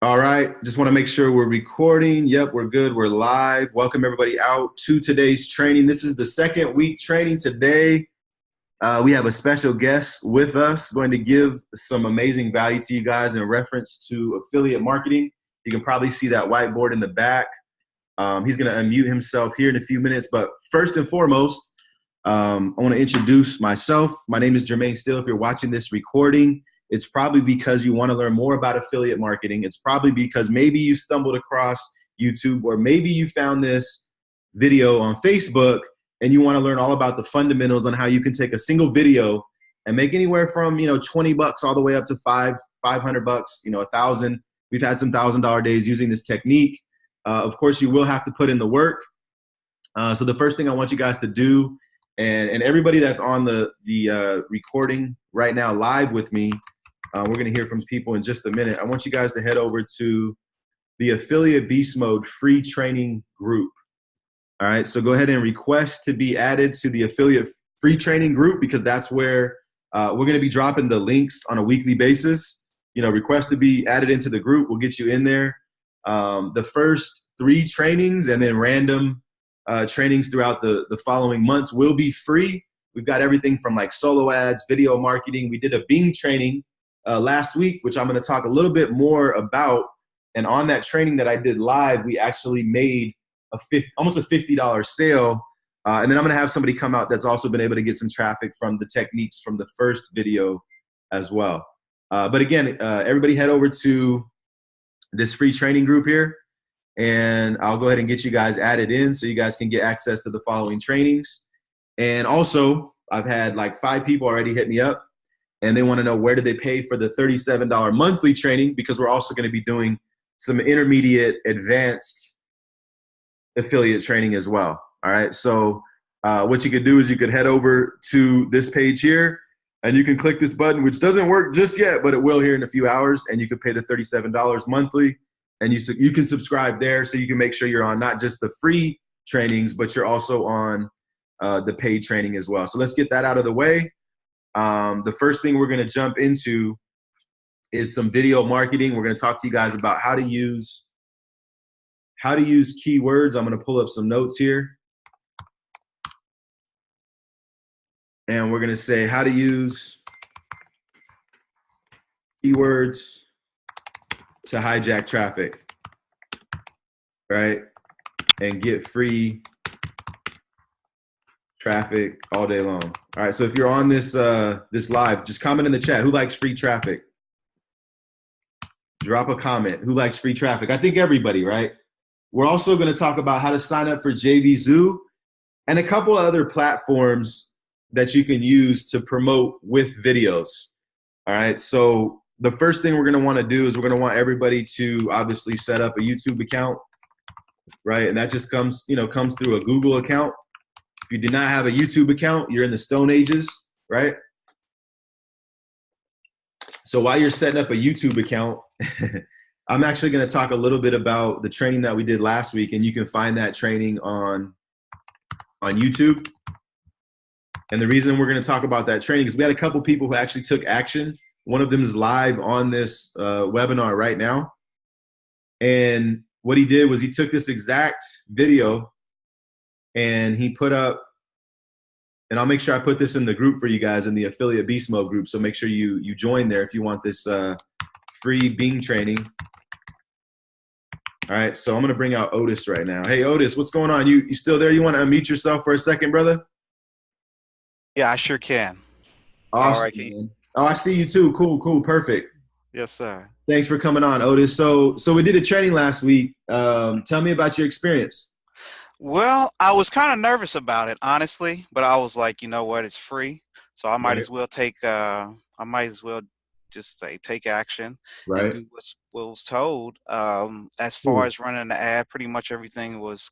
All right. Just want to make sure we're recording. Yep, we're good. We're live. Welcome everybody out to today's training. This is the second week training today. We have a special guest with us going to give some amazing value to you guys in reference to affiliate marketing. You can probably see that whiteboard in the back. He's going to unmute himself here in a few minutes. But first and foremost, I want to introduce myself. My name is Jermaine Steele. If you're watching this recording, it's probably because you want to learn more about affiliate marketing. It's probably because maybe you stumbled across YouTube, or maybe you found this video on Facebook and you want to learn all about the fundamentals on how you can take a single video and make anywhere from, 20 bucks all the way up to 500 bucks, 1,000. We've had some $1,000 days using this technique. Of course, you will have to put in the work. So the first thing I want you guys to do, and everybody that's on the recording right now live with me, we're going to hear from people in just a minute. I want you guys to head over to the Affiliate Beast Mode free training group. All right, so go ahead and request to be added to the affiliate free training group, because that's where we're going to be dropping the links on a weekly basis. Request to be added into the group. We'll get you in there. The first 3 trainings and then random trainings throughout the following months will be free. We've got everything from like solo ads, video marketing. We did a Bing training last week, which I'm going to talk a little bit more about. And on that training that I did live, we actually made almost a $50 sale. And then I'm going to have somebody come out that's also been able to get some traffic from the techniques from the first video as well. But again, everybody head over to this free training group here, and I'll go ahead and get you guys added in so you guys can get access to the following trainings. And also, I've had like 5 people already hit me up, and they want to know where do they pay for the $37 monthly training, because we're also going to be doing some intermediate advanced affiliate training as well. All right. So what you could do is you could head over to this page here, and you can click this button, which doesn't work just yet, but it will here in a few hours. And you can pay the $37 monthly, and you can subscribe there, so you can make sure you're on not just the free trainings, but you're also on the paid training as well. So let's get that out of the way. The first thing we're going to jump into is some video marketing. We're going to talk to you guys about how to use keywords. I'm going to pull up some notes here. And we're going to say how to use keywords to hijack traffic, right? And get free traffic all day long. All right, so if you're on this live, just comment in the chat, who likes free traffic? Drop a comment, who likes free traffic? I think everybody, right? We're also going to talk about how to sign up for Jvzoo and a couple of other platforms that you can use to promote with videos. All right, so the first thing we're going to want to do is we're going to want everybody to obviously set up a YouTube account, right? And that just comes through a Google account. If you do not have a YouTube account, you're in the Stone Ages, right? So while you're setting up a YouTube account, I'm actually going to talk a little bit about the training that we did last week, and you can find that training on YouTube. And the reason we're going to talk about that training is we had a couple people who actually took action. One of them is live on this webinar right now. And what he did was he took this exact video and he put up, and I'll make sure I put this in the group for you guys in the Affiliate Beast Mode group. So make sure you join there if you want this free Bing training. All right, so I'm going to bring out Otis right now. Hey, Otis, what's going on? You still there? You want to unmute yourself for a second, brother? Yeah, I sure can. Awesome. All right, man. Oh, I see you too. Cool, perfect. Yes, sir. Thanks for coming on, Otis. So we did a training last week. Tell me about your experience. Well, I was kind of nervous about it, honestly, but I was like, you know what, it's free, so I might Right. as well just say take action and Right. do what was told. As far Cool. as running the ad, pretty much everything was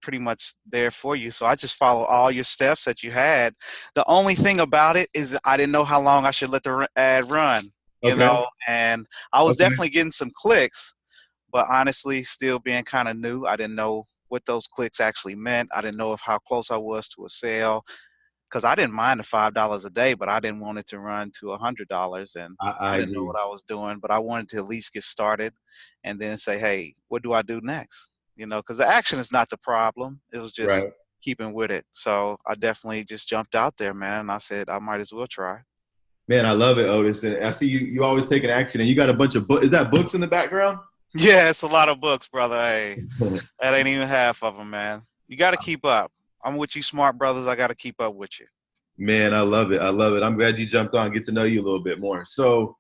pretty much there for you. So I just follow all your steps that you had. The only thing about it is that I didn't know how long I should let the ad run, Okay. and I was Okay. definitely getting some clicks, but honestly, still being kind of new, I didn't know what those clicks actually meant. I didn't know how close I was to a sale. because I didn't mind the $5 a day, but I didn't want it to run to $100, and I I didn't know agree. what I was doing. But I wanted to at least get started, and then say, hey, what do I do next? Because the action is not the problem. It was just Right. keeping with it. So I definitely just jumped out there, man, and I said I might as well try. Man, I love it, Otis. And I see you always taking action, and you got a bunch of books. Is that books in the background? Yeah, it's a lot of books, brother. Hey, that ain't even half of them, man. You got to keep up. I'm with you, smart brothers. I got to keep up with you. Man, I love it. I love it. I'm glad you jumped on, get to know you a little bit more. So,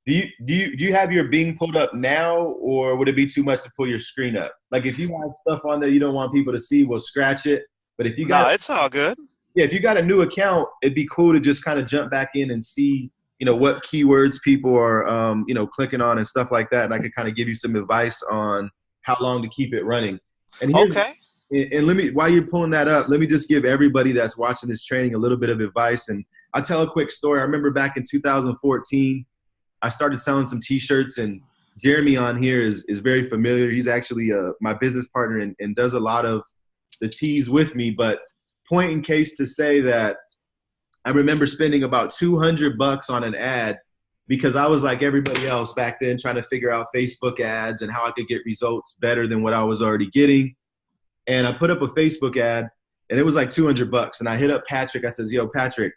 do you have your Bing pulled up now, or would it be too much to pull your screen up? Like if you have stuff on there you don't want people to see, we'll scratch it. But if you got No, it's all good. yeah, if you got a new account, it'd be cool to just kind of jump back in and see, what keywords people are, clicking on and stuff like that. And I could kind of give you some advice on how long to keep it running. And Okay. let me, while you're pulling that up, let me just give everybody that's watching this training a little bit of advice. And I'll tell a quick story. I remember back in 2014, I started selling some T-shirts, and Jeremy on here is very familiar. He's actually my business partner and does a lot of the tees with me. But point in case to say that I remember spending about $200 on an ad because I was like everybody else back then trying to figure out Facebook ads and how I could get results better than what I was already getting. And I put up a Facebook ad and it was like $200. And I hit up Patrick. I says, yo, Patrick,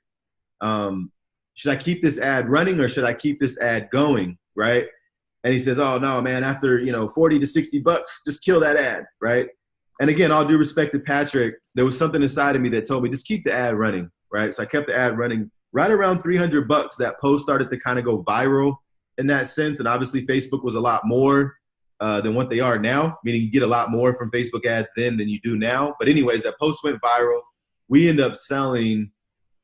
should I keep this ad running or should I keep this ad going? Right. And he says, oh no, man, after, 40 to $60, just kill that ad. Right. And again, all due respect to Patrick, there was something inside of me that told me just keep the ad running. Right. So I kept the ad running. Right around $300, that post started to kind of go viral in that sense. And obviously Facebook was a lot more than what they are now, meaning you get a lot more from Facebook ads then than you do now. But anyways, that post went viral. We end up selling,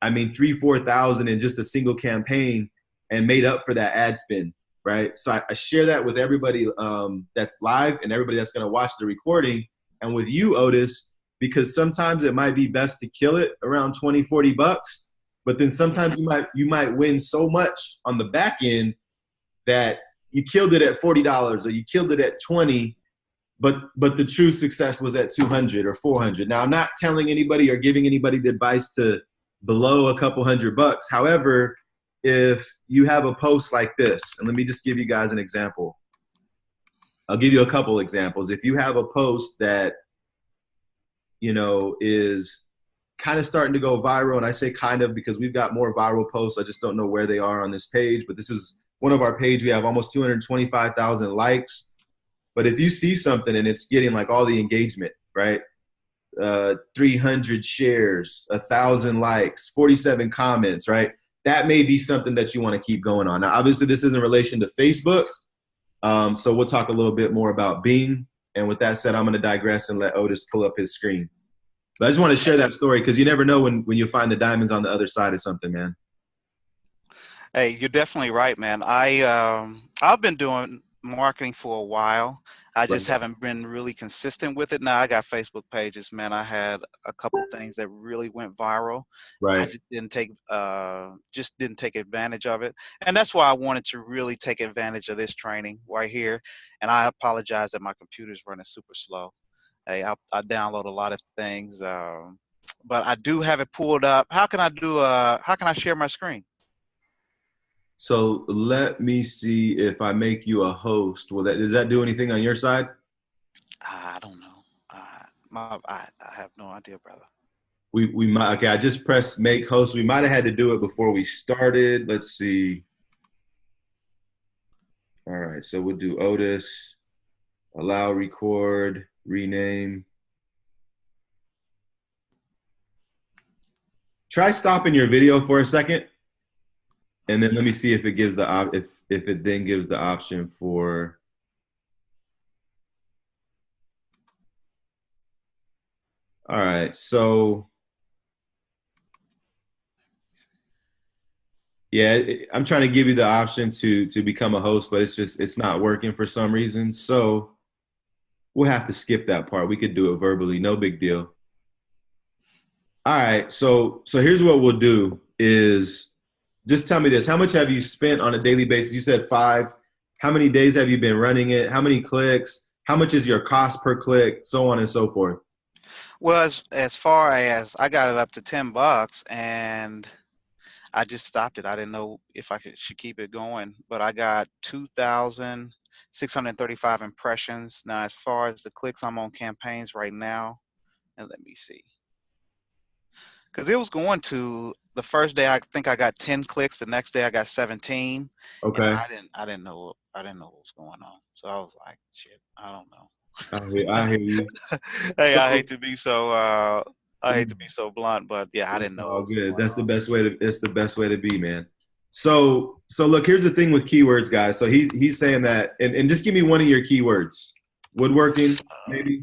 3,000-4,000 in just a single campaign and made up for that ad spend, right? So I share that with everybody that's live and everybody that's going to watch the recording. And with you, Otis, because sometimes it might be best to kill it around $20-40, but then sometimes you might win so much on the back end that you killed it at $40 or you killed it at 20, but the true success was at 200 or 400. Now, I'm not telling anybody or giving anybody the advice to blow a couple $100. However, if you have a post like this, and let me just give you guys an example. I'll give you a couple examples. If you have a post that, is kind of starting to go viral, and I say kind of because we've got more viral posts. I just don't know where they are on this page, but this is one of our page. We have almost 225,000 likes. But if you see something and it's getting like all the engagement, right? 300 shares, 1,000 likes, 47 comments, right? That may be something that you want to keep going on. Now, obviously, this is in relation to Facebook. So we'll talk a little bit more about Bing. And with that said, I'm going to digress and let Otis pull up his screen. But I just want to share that story because you never know when you find the diamonds on the other side of something, man. Hey, you're definitely right, man. I've been doing marketing for a while. I Right. just haven't been really consistent with it. Now I got Facebook pages, man. I had a couple things that really went viral. I Right. just didn't take advantage of it. And that's why I wanted to really take advantage of this training right here. And I apologize that my computer's running super slow. Hey, I download a lot of things, but I do have it pulled up. How can I share my screen? So let me see if I make you a host. Does that do anything on your side? I don't know. I have no idea, brother. We might. Okay, I just pressed make host. We might have had to do it before we started. Let's see. All right, so we'll do Otis, allow record, rename. Try stopping your video for a second, and then let me see if it gives if it then gives the option for. All right, so yeah, I'm trying to give you the option to become a host, but it's not working for some reason. So we'll have to skip that part. We could do it verbally, no big deal. All right, so here's what we'll do is just tell me this. How much have you spent on a daily basis? You said 5. How many days have you been running it? How many clicks? How much is your cost per click? So on and so forth. Well, as far as I got it up to $10, and I just stopped it. I didn't know if should keep it going, but I got 2,635 impressions. Now, as far as the clicks, I'm on campaigns right now, and let me see, because it was going to the first day. I think I got 10 clicks. The next day I got 17, and Okay. I didn't know what was going on. So I was like, shit, I don't know. I hear you. Hey, I So, hate to be so blunt, but yeah, I it's didn't know what all was good. going That's the on. best way to. It's the best way to be, man. So look, here's the thing with keywords, guys. So he's saying that, and just give me one of your keywords. Woodworking, maybe.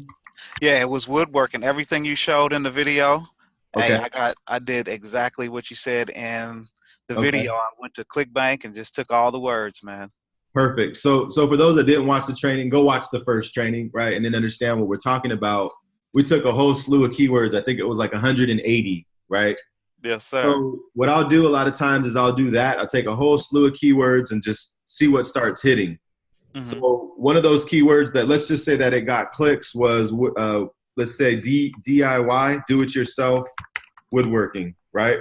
Yeah, it was woodworking. Everything you showed in the video, hey, Okay. I did exactly what you said in the Okay. video. I went to Clickbank and just took all the words, man. Perfect. So for those that didn't watch the training, go watch the first training, right, and then understand what we're talking about. We took a whole slew of keywords. I think it was like 180, right? Yes, sir. So what I'll do a lot of times is I'll do that. I'll take a whole slew of keywords and just see what starts hitting. Mhm. So one of those keywords that, let's just say that it got clicks, was let's say DIY, do it yourself woodworking, right?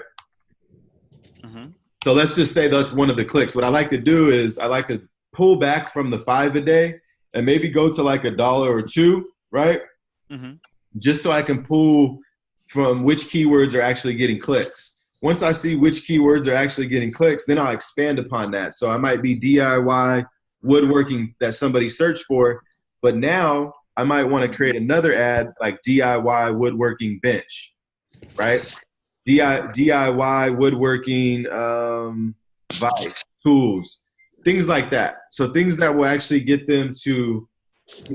Mhm. So let's just say that's one of the clicks. What I like to do is I like to pull back from the 5 a day and maybe go to like $1 or $2, right? Mhm. Just so I can pull from which keywords are actually getting clicks. Once I see which keywords are actually getting clicks, then I'll expand upon that. So I might be DIY woodworking that somebody searched for, but now I might want to create another ad like DIY woodworking bench, right? DIY woodworking vice tools, things like that. So things that will actually get them to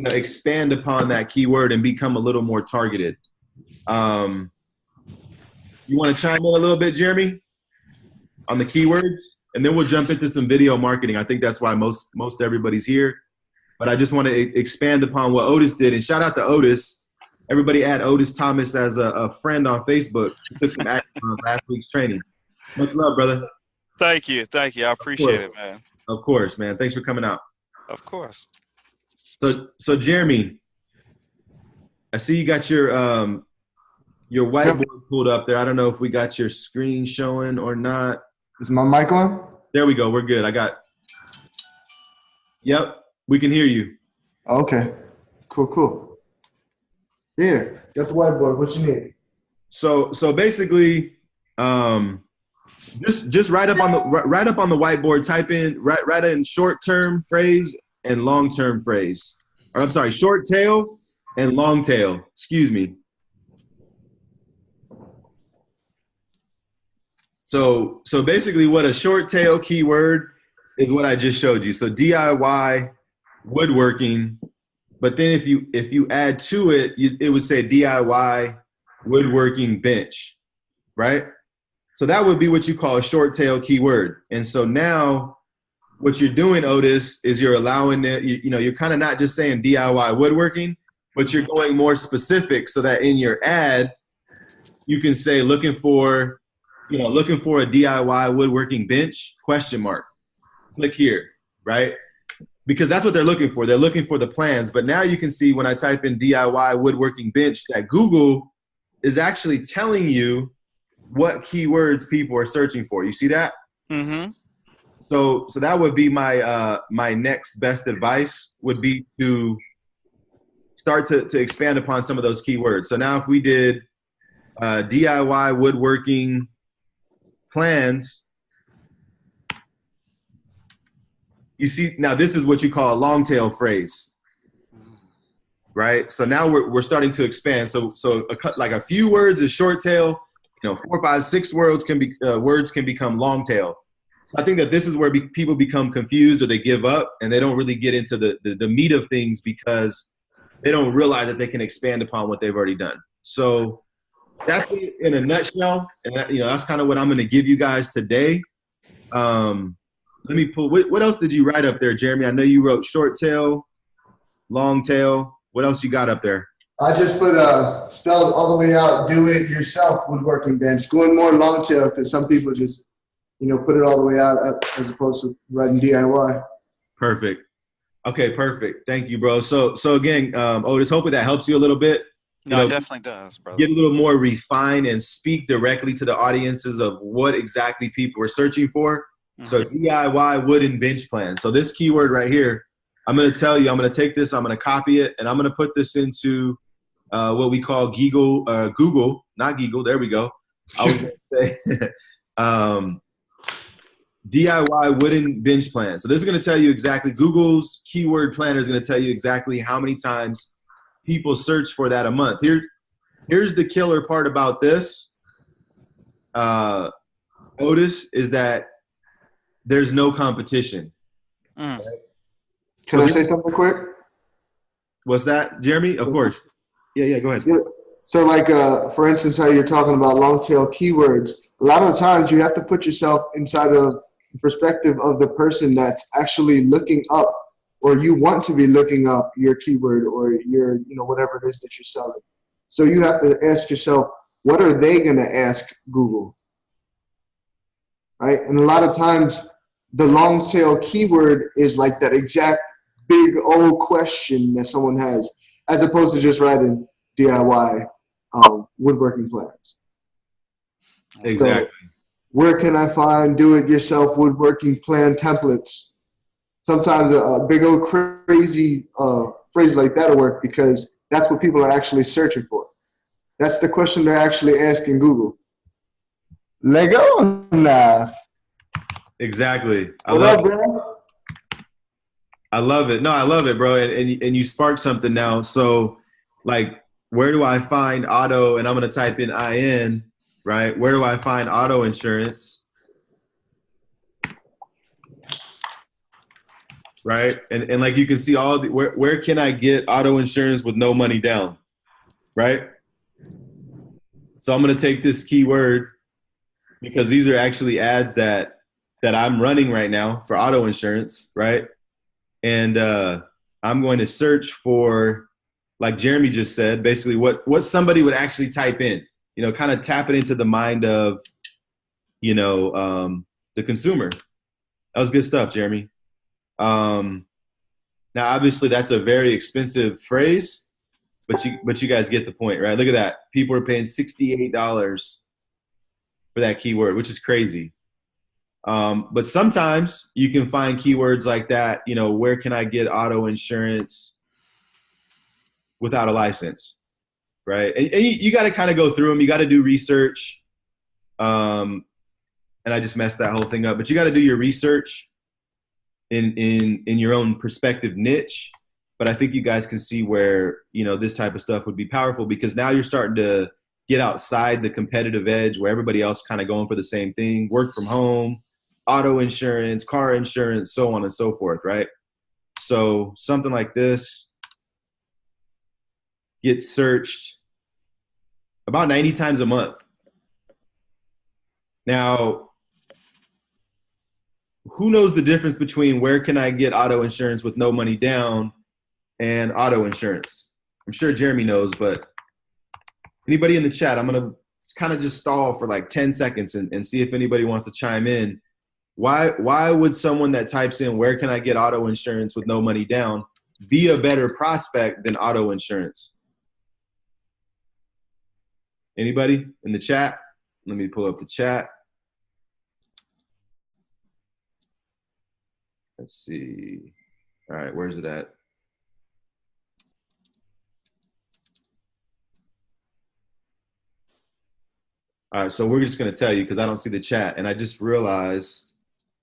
expand upon that keyword and become a little more targeted. Um, you want to chime in a little bit, Jeremy, on the keywords, and then we'll jump into some video marketing. I think that's why most everybody's here. But I just want to expand upon what Otis did, and shout out to Otis. Everybody add Otis Thomas as a friend on Facebook. He took some action on last week's training. Much love, brother. Thank you. Thank you. I Of appreciate course, it, man. of course, man. Thanks for coming out. Of course. So Jeremy, I see you got your Yep. whiteboard pulled up there. I don't know if we got your screen showing or not. Is my mic on? There we go. We're good. Yep, we can hear you. Okay. Cool. Here, got the whiteboard. What you need? So basically, just right up on the whiteboard. Type in write in short term phrase and long term phrase. Or I'm sorry, short tail and long tail. Excuse me. So basically, what a short tail keyword is what I just showed you. So DIY woodworking, but then if you add to it, it would say DIY woodworking bench, right? So that would be what you call a short tail keyword. And so now what you're doing, Otis, is you're allowing it, you're kind of not just saying DIY woodworking, but you're going more specific so that in your ad, you can say looking for a DIY woodworking bench, ? Click here, right? Because that's what they're looking for. They're looking for the plans. But now you can see when I type in DIY woodworking bench that Google is actually telling you what keywords people are searching for. You see that? Mm-hmm. So that would be my next best advice would be to start to expand upon some of those keywords. So now if we did DIY woodworking plans, you see, now this is what you call a long tail phrase, right? So now we're starting to expand. So like a few words is short tail, 4, 5, 6 words can become long tail. So I think that this is where people become confused or they give up and they don't really get into the meat of things because they don't realize that they can expand upon what they've already done. So that's it in a nutshell, and that's kind of what I'm going to give you guys today. Let me pull. What else did you write up there, Jeremy? I know you wrote short tail, long tail. What else you got up there? I just put spelled all the way out. Do it yourself woodworking bench. Going more long tail because some people just put it all the way out as opposed to writing DIY. Perfect. Okay, perfect. Thank you, bro. So again, Otis, hopefully that helps you a little bit. No, it definitely does, brother. Get a little more refined and speak directly to the audiences of what exactly people are searching for. So DIY wooden bench plan. So this keyword right here, I'm going to tell you, I'm going to take this, I'm going to copy it, and I'm going to put this into what we call Google, not Geagle. There we go. I was going to say DIY wooden bench plan. So this is going to tell you exactly, Google's keyword planner is going to tell you exactly how many times people search for that a month. Here's the killer part about this, Otis, is that there's no competition. Right? Can I say something quick? What's that, Jeremy? Of course. Yeah, go ahead. So like, for instance, how you're talking about long tail keywords, a lot of the times you have to put yourself inside of the perspective of the person that's actually looking up, or you want to be looking up your keyword or your, whatever it is that you're selling. So you have to ask yourself, what are they going to ask Google? Right? And a lot of times the long tail keyword is like that exact big old question that someone has, as opposed to just writing DIY woodworking plans. Exactly. So, where can I find do-it-yourself woodworking plan templates? Sometimes a big old crazy phrase like that will work because that's what people are actually searching for. That's the question they're actually asking Google. Lego? Nah. Exactly. I What up, bro? I love it. No, I love it, bro. And you sparked something now. So, like, where do I find auto? And I'm going to type in IN, right? Where do I find auto insurance? Right? And like you can see all the, where can I get auto insurance with no money down? Right? So I'm going to take this keyword because these are actually ads that I'm running right now for auto insurance, right? And I'm going to search for, like Jeremy just said, basically what somebody would actually type in, kind of tap it into the mind of, the consumer. That was good stuff, Jeremy. Now, obviously, that's a very expensive phrase, but you guys get the point, right? Look at that. People are paying $68 for that keyword, which is crazy. But sometimes you can find keywords like that, where can I get auto insurance without a license, right? And you got to kind of go through them. You got to do research. And I just messed that whole thing up. But you got to do your research in your own perspective niche. But I think you guys can see where, this type of stuff would be powerful because now you're starting to get outside the competitive edge where everybody else kind of going for the same thing, work from home, auto insurance, car insurance, so on and so forth, right? So something like this gets searched about 90 times a month. Now, who knows the difference between where can I get auto insurance with no money down and auto insurance? I'm sure Jeremy knows, but anybody in the chat, I'm going to kind of just stall for like 10 seconds and see if anybody wants to chime in. Why would someone that types in, where can I get auto insurance with no money down, be a better prospect than auto insurance? Anybody in the chat? Let me pull up the chat. Let's see. All right, where's it at? All right, so we're just going to tell you because I don't see the chat, and I just realized.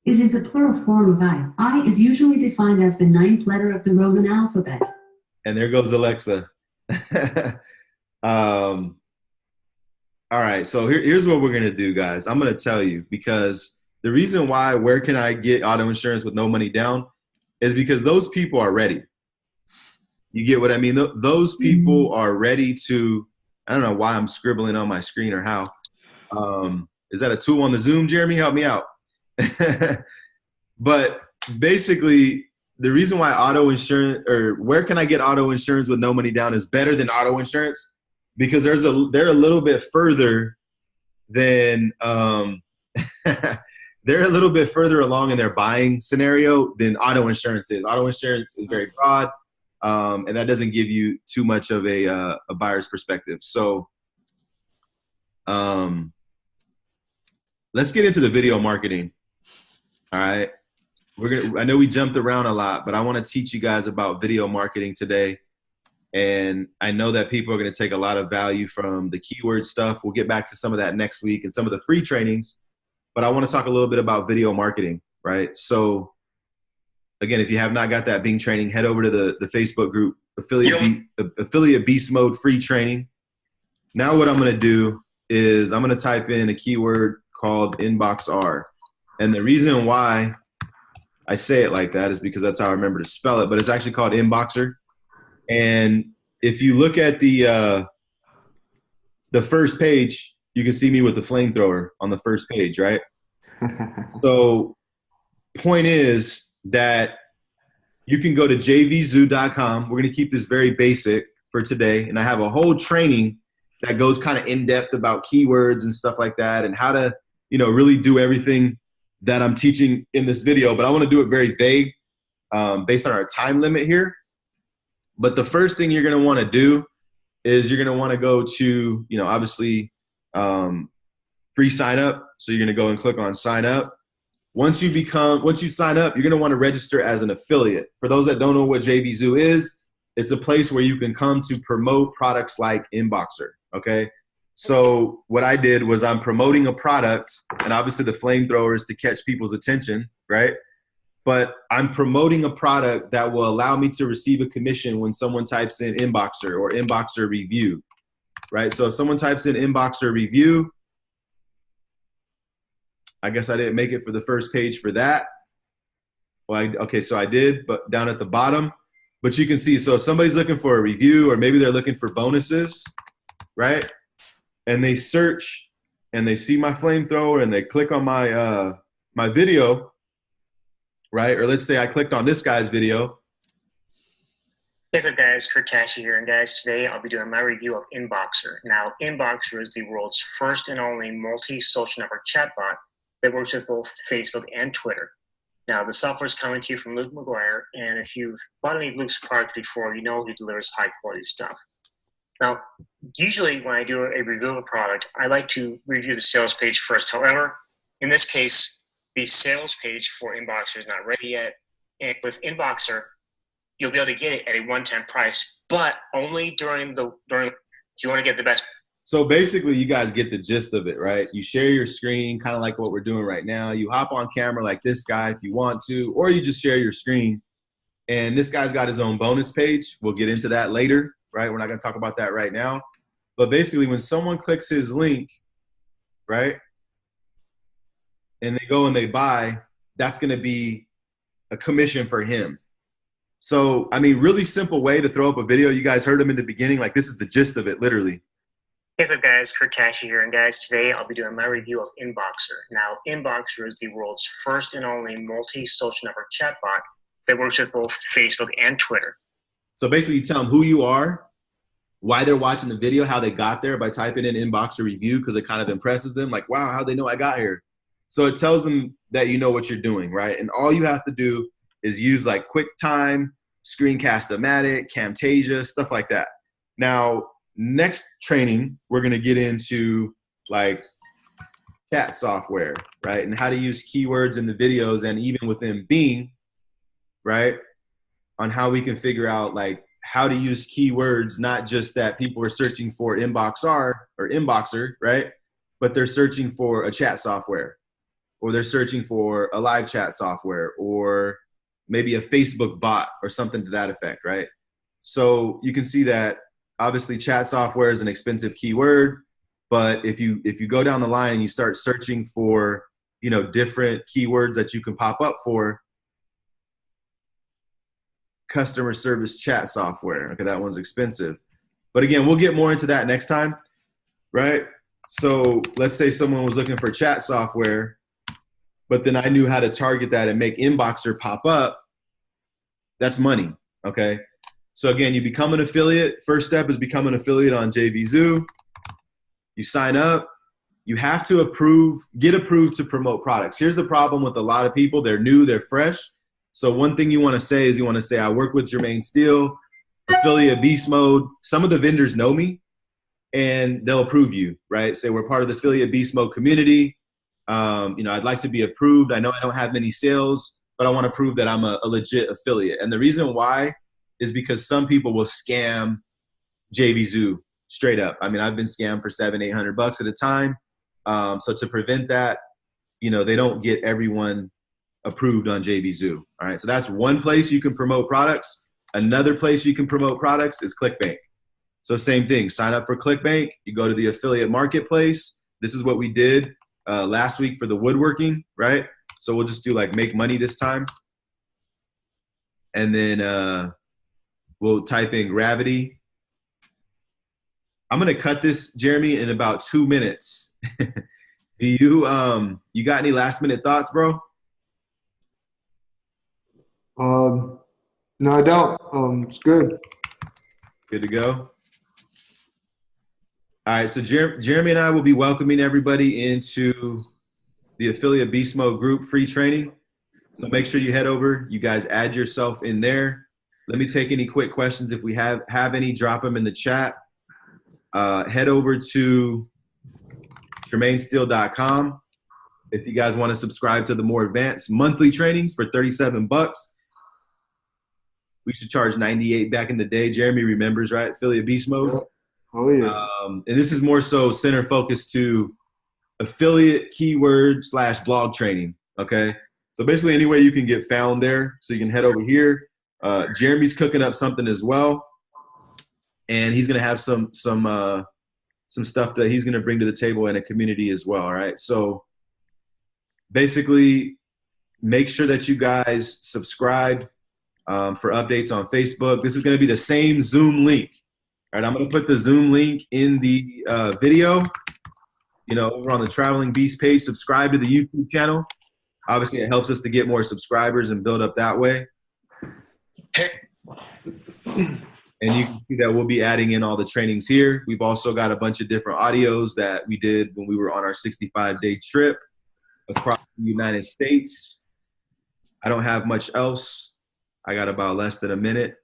Is a plural form of I. I is usually defined as the 9th letter of the Roman alphabet. And there goes Alexa. All right, so here's what we're going to do, guys. I'm going to tell you because the reason why where can I get auto insurance with no money down is because those people are ready. You get what I mean? Those people are ready to, I don't know why I'm scribbling on my screen or how. Is that a tool on the Zoom, Jeremy? Help me out. But basically, the reason why auto insurance or where can I get auto insurance with no money down is better than auto insurance because they're a little bit further than they're a little bit further along in their buying scenario than auto insurance is. Auto insurance is very broad. and that doesn't give you too much of a buyer's perspective. So let's get into the video marketing. All right. I know we jumped around a lot, but I want to teach you guys about video marketing today. And I know that people are going to take a lot of value from the keyword stuff. We'll get back to some of that next week and some of the free trainings, but I want to talk a little bit about video marketing, right? So again, if you have not got that Bing training, head over to the Facebook group, Affiliate Beast Mode free training. Now what I'm going to do is I'm going to type in a keyword called inbox R. And the reason why I say it like that is because that's how I remember to spell it, but it's actually called Inboxer. And if you look at the first page, you can see me with the flamethrower on the first page, right? So point is that you can go to jvzoo.com. We're going to keep this very basic for today. And I have a whole training that goes kind of in depth about keywords and stuff like that and how to, really do everything that I'm teaching in this video. But I want to do it very vague based on our time limit here. But the first thing you're going to want to do is you're going to want to go to, obviously free sign up. So you're going to go and click on sign up. Once you sign up, you're going to want to register as an affiliate. For those that don't know what Jvzoo is, it's a place where you can come to promote products like Inboxer. Okay. So what I did was I'm promoting a product, and obviously the flamethrower is to catch people's attention, right? But I'm promoting a product that will allow me to receive a commission when someone types in Inboxer or Inboxer review, right? So if someone types in Inboxer review, I guess I didn't make it for the first page for that. Well, okay, so I did, but down at the bottom. But you can see, so if somebody's looking for a review or maybe they're looking for bonuses, right? And they search and they see my flamethrower and they click on my my video, right? Or let's say I clicked on this guy's video. What's up, guys? Kurt Tashi here, and guys, today I'll be doing my review of Inboxer. Now, Inboxer is the world's first and only multi-social network chatbot that works with both Facebook and Twitter. Now, the software is coming to you from Luke McGuire, and if you've bought any of Luke's products before, you know he delivers high-quality stuff. Now, usually when I do a review of a product, I like to review the sales page first. However, in this case, the sales page for Inboxer is not ready yet. And with Inboxer, you'll be able to get it at a one-time price, but only during if you want to get the best. So basically, you guys get the gist of it, right? You share your screen, kind of like what we're doing right now. You hop on camera like this guy if you want to, or you just share your screen. And this guy's got his own bonus page. We'll get into that later, right? We're not going to talk about that right now. But basically, when someone clicks his link, right, and they go and they buy, that's going to be a commission for him. So, I mean, really simple way to throw up a video. You guys heard him in the beginning. Like, this is the gist of it, literally. What's up, guys? Kurt Tashi here, and guys, today I'll be doing my review of Inboxer. Now, Inboxer is the world's first and only multi-social network chatbot that works with both Facebook and Twitter. So basically, you tell them who you are, why they're watching the video, how they got there by typing in Inboxer review, because it kind of impresses them. Like, wow, how'd they know I got here? So it tells them that you know what you're doing, right? And all you have to do is use like QuickTime, Screencast-O-Matic, Camtasia, stuff like that. Now, next training, we're going to get into like chat software, right? And how to use keywords in the videos and even within Bing, right? On how we can figure out like how to use keywords, not just that people are searching for Inboxer or Inboxer, right? But they're searching for a chat software, or they're searching for a live chat software, or maybe a Facebook bot or something to that effect, right? So you can see that obviously chat software is an expensive keyword, but if you go down the line and you start searching for, different keywords that you can pop up for, customer service chat software, okay, that one's expensive. But again, we'll get more into that next time, right? So let's say someone was looking for chat software, but then I knew how to target that and make Inboxer pop up. That's money, okay? So again, you become an affiliate. First step is become an affiliate on Jvzoo. You sign up. You have to get approved to promote products. Here's the problem with a lot of people. They're new, they're fresh. So one thing you want to say is I work with Jermaine Steele. affiliate beast mode. Some of the vendors know me and they'll approve you, right? Say we're part of the affiliate beast mode community. I'd like to be approved. I know I don't have many sales, but I want to prove that I'm a legit affiliate. And the reason why is because some people will scam Jvzoo straight up. I mean, I've been scammed for $700-800 at a time. So to prevent that, they don't get everyone approved on Jvzoo. All right. So that's one place you can promote products. Another place you can promote products is Clickbank. So same thing, sign up for Clickbank. You go to the affiliate marketplace. This is what we did last week for the woodworking, right? So we'll just do like make money this time. And then we'll type in gravity. I'm going to cut this, Jeremy, in about 2 minutes. Do you got any last minute thoughts, bro? No, I don't. It's good. Good to go. All right, so Jeremy and I will be welcoming everybody into the Affiliate Beast Mode group free training. So make sure you head over. You guys add yourself in there. Let me take any quick questions. If we have any, drop them in the chat. Head over to JermaineSteele.com if you guys want to subscribe to the more advanced monthly trainings for $37. We should charge $98 back in the day. Jeremy remembers, right? Affiliate Beast Mode. Oh, yeah. And this is more so center focused to affiliate keyword / blog training. Okay. So basically any way you can get found there. So you can head over here. Jeremy's cooking up something as well. And he's going to have some stuff that he's going to bring to the table in a community as well. All right. So basically make sure that you guys subscribe for updates on Facebook. This is going to be the same Zoom link. All right, I'm going to put the Zoom link in the video, over on the Traveling Beast page. Subscribe to the YouTube channel. Obviously, it helps us to get more subscribers and build up that way. And you can see that we'll be adding in all the trainings here. We've also got a bunch of different audios that we did when we were on our 65-day trip across the United States. I don't have much else. I got about less than a minute.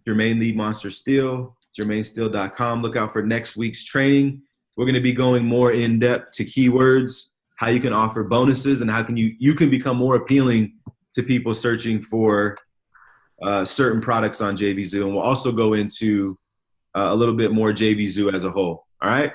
Jermaine Lee Monster Steel, JermaineSteele.com. Look out for next week's training. We're going to be going more in depth to keywords, how you can offer bonuses, and how can you can become more appealing to people searching for certain products on Jvzoo. And we'll also go into a little bit more Jvzoo as a whole. All right.